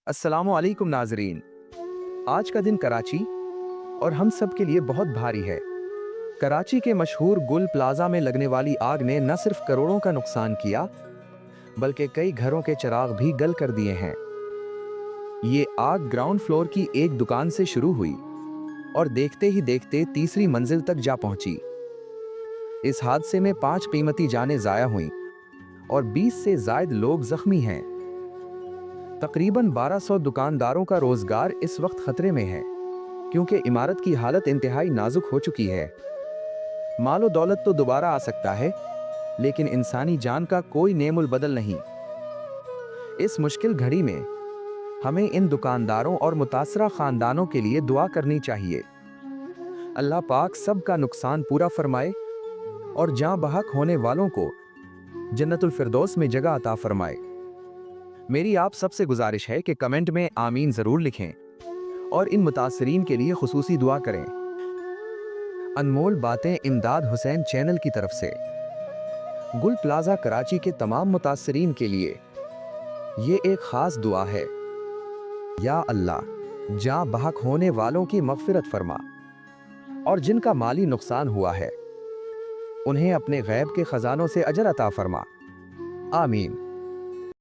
अस्सलामु अलैकुम नाजरीन। आज का दिन कराची और हम सब के लिए बहुत भारी है। कराची के मशहूर गुल प्लाजा में लगने वाली आग ने न सिर्फ करोड़ों का नुकसान किया, बल्कि कई घरों के चिराग भी गल कर दिए हैं। ये आग ग्राउंड फ्लोर की एक दुकान से शुरू हुई और देखते ही देखते तीसरी मंजिल तक जा पहुंची। इस हादसे में 5 कीमती जानें जाया हुईं और 20 से ज्यादा लोग जख्मी हैं। तकरीबन 1200 दुकानदारों का रोजगार इस वक्त खतरे में है, क्योंकि इमारत की हालत इंतहाई नाजुक हो चुकी है। मालो दौलत तो दोबारा आ सकता है, लेकिन इंसानी जान का कोई नेमुल बदल नहीं। इस मुश्किल घड़ी में हमें इन दुकानदारों और मुतासरा खानदानों के लिए दुआ करनी चाहिए। अल्लाह पाक सबका नुकसान पूरा फरमाए और जां बहक होने वालों को जन्नतुल फिरदौस में जगह अता फरमाए। मेरी आप सबसे गुजारिश है कि कमेंट में आमीन जरूर लिखें और इन मुतासरीन के लिए खुसूसी दुआ करें। अनमोल बातें इमदाद हुसैन चैनल की तरफ से। गुल प्लाजा कराची के तमाम मुतासरीन के लिए ये एक खास दुआ है। या अल्लाह, जां बहक होने वालों की मग़फ़िरत फरमा और जिनका माली नुकसान हुआ है उन्हें अपने गैब के खजानों से अजर अता फरमा। आमीन।